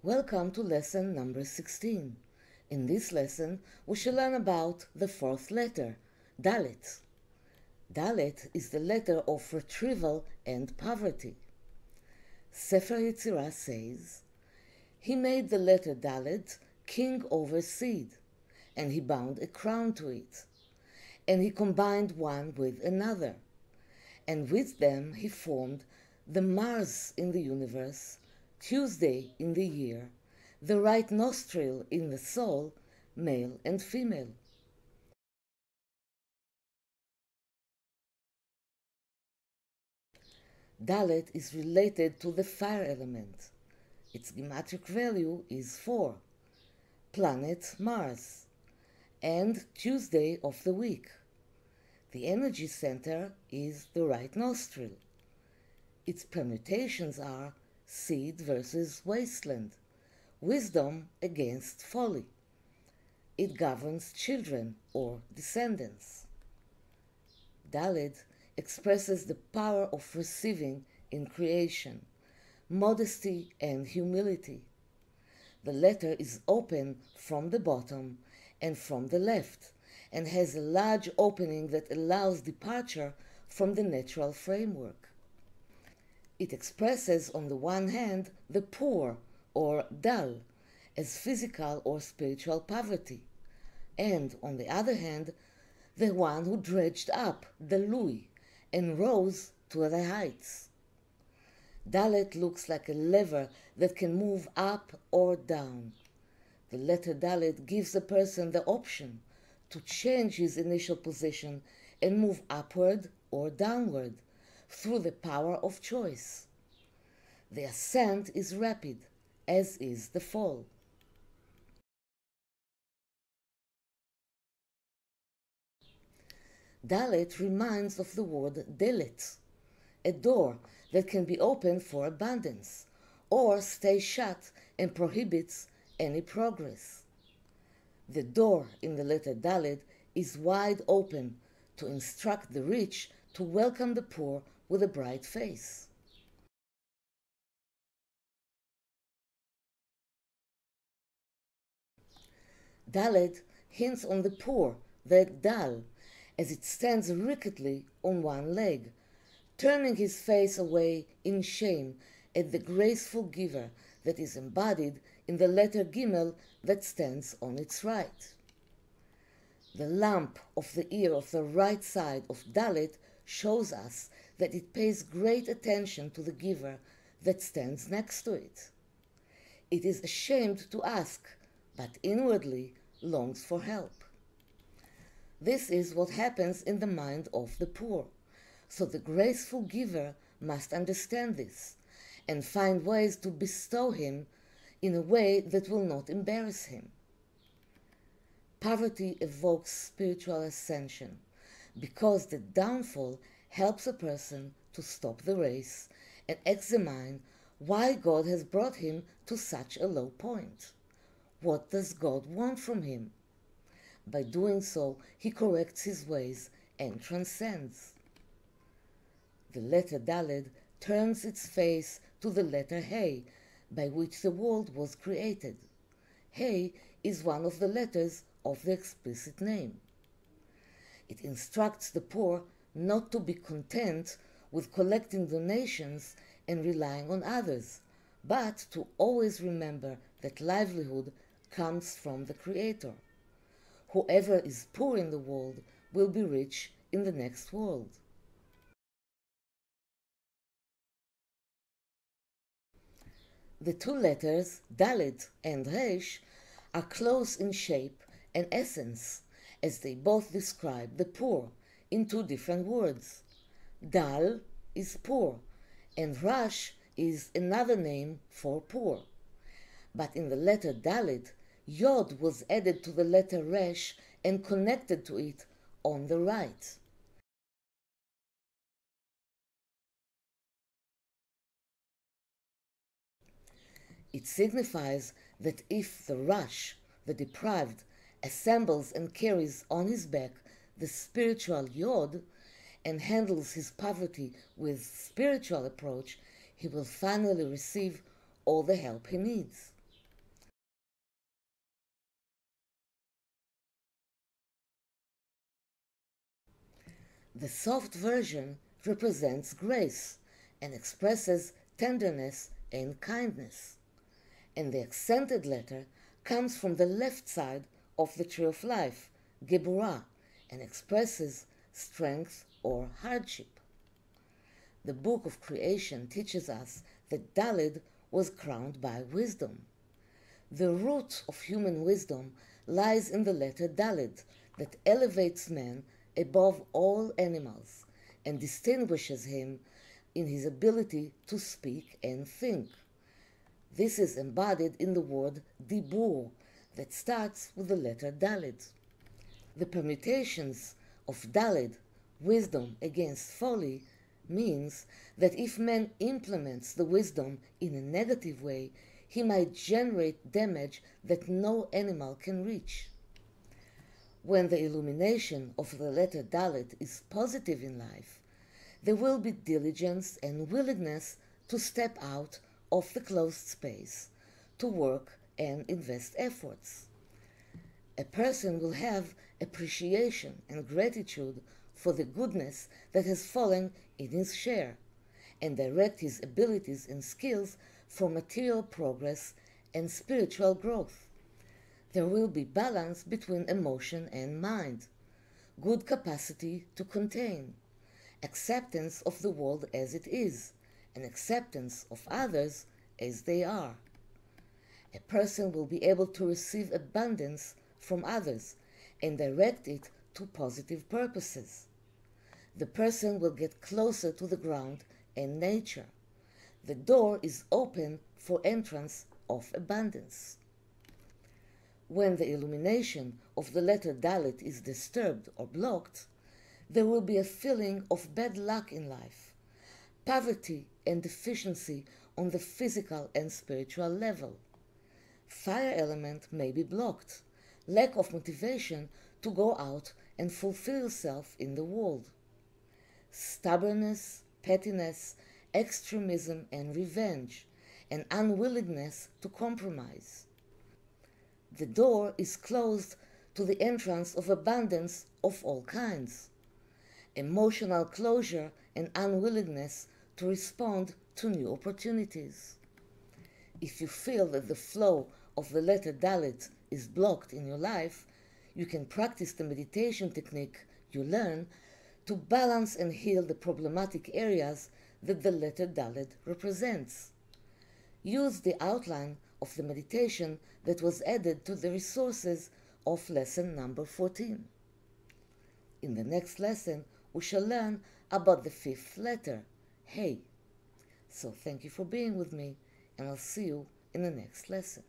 Welcome to lesson number 16. In this lesson, we shall learn about the fourth letter, Dalet. Dalet is the letter of retrieval and poverty. Sefer Yetzirah says, "He made the letter Dalet king over seed, and he bound a crown to it, and he combined one with another, and with them he formed the Mars in the universe, Tuesday in the year, the right nostril in the soul, male and female." Dalet is related to the fire element. Its gematria value is 4, planet Mars, and Tuesday of the week. The energy center is the right nostril. Its permutations are seed versus wasteland, wisdom against folly. It governs children or descendants. Dalet expresses the power of receiving in creation, modesty and humility. The letter is open from the bottom and from the left, and has a large opening that allows departure from the natural framework. It expresses, on the one hand, the poor, or dal, as physical or spiritual poverty, and, on the other hand, the one who dredged up, the lui, and rose to the heights. Dalet looks like a lever that can move up or down. The letter Dalet gives a person the option to change his initial position and move upward or downward through the power of choice. The ascent is rapid, as is the fall. Dalet reminds of the word Dalet, a door that can be opened for abundance, or stay shut and prohibits any progress. The door in the letter Dalet is wide open to instruct the rich to welcome the poor with a bright face. Dalet hints on the poor, the Dal, as it stands rickettly on one leg, turning his face away in shame at the graceful giver that is embodied in the letter Gimel that stands on its right. The lump of the ear of the right side of Dalet shows us that it pays great attention to the giver that stands next to it. It is ashamed to ask, but inwardly longs for help. This is what happens in the mind of the poor, so the graceful giver must understand this and find ways to bestow him in a way that will not embarrass him. Poverty evokes spiritual ascension because the downfall helps a person to stop the race and examine why God has brought him to such a low point. What does God want from him? By doing so, he corrects his ways and transcends. The letter Dalet turns its face to the letter Hey, by which the world was created. Hey is one of the letters of the explicit name. It instructs the poor not to be content with collecting donations and relying on others, but to always remember that livelihood comes from the Creator. Whoever is poor in the world will be rich in the next world. The two letters, Dalet and Resh, are close in shape and essence, as they both describe the poor in two different words. Dal is poor, and Rash is another name for poor. But in the letter Dalet, Yod was added to the letter Resh and connected to it on the right. It signifies that if the Rash, the deprived, assembles and carries on his back the spiritual Yod and handles his poverty with spiritual approach, he will finally receive all the help he needs. The soft version represents grace and expresses tenderness and kindness, and the accented letter comes from the left side of the tree of life, Geburah, and expresses strength or hardship. The book of creation teaches us that Dalet was crowned by wisdom. The root of human wisdom lies in the letter Dalet that elevates man above all animals and distinguishes him in his ability to speak and think. This is embodied in the word dibur that starts with the letter Dalet. The permutations of Dalet, wisdom against folly, means that if man implements the wisdom in a negative way, he might generate damage that no animal can reach. When the illumination of the letter Dalet is positive in life, there will be diligence and willingness to step out of the closed space, to work and invest efforts. A person will have appreciation and gratitude for the goodness that has fallen in his share, and direct his abilities and skills for material progress and spiritual growth. There will be balance between emotion and mind, good capacity to contain, acceptance of the world as it is, and acceptance of others as they are. A person will be able to receive abundance from others and direct it to positive purposes. The person will get closer to the ground and nature. The door is open for entrance of abundance. When the illumination of the letter Dalet is disturbed or blocked, there will be a feeling of bad luck in life, poverty and deficiency on the physical and spiritual level. Fire element may be blocked, lack of motivation to go out and fulfill yourself in the world. Stubbornness, pettiness, extremism and revenge, and unwillingness to compromise. The door is closed to the entrance of abundance of all kinds. Emotional closure and unwillingness to respond to new opportunities. If you feel that the flow of the letter Dalet is blocked in your life, you can practice the meditation technique you learn to balance and heal the problematic areas that the letter Dalet represents. Use the outline of the meditation that was added to the resources of lesson number 14. In the next lesson, we shall learn about the fifth letter, Hey. So thank you for being with me, and I'll see you in the next lesson.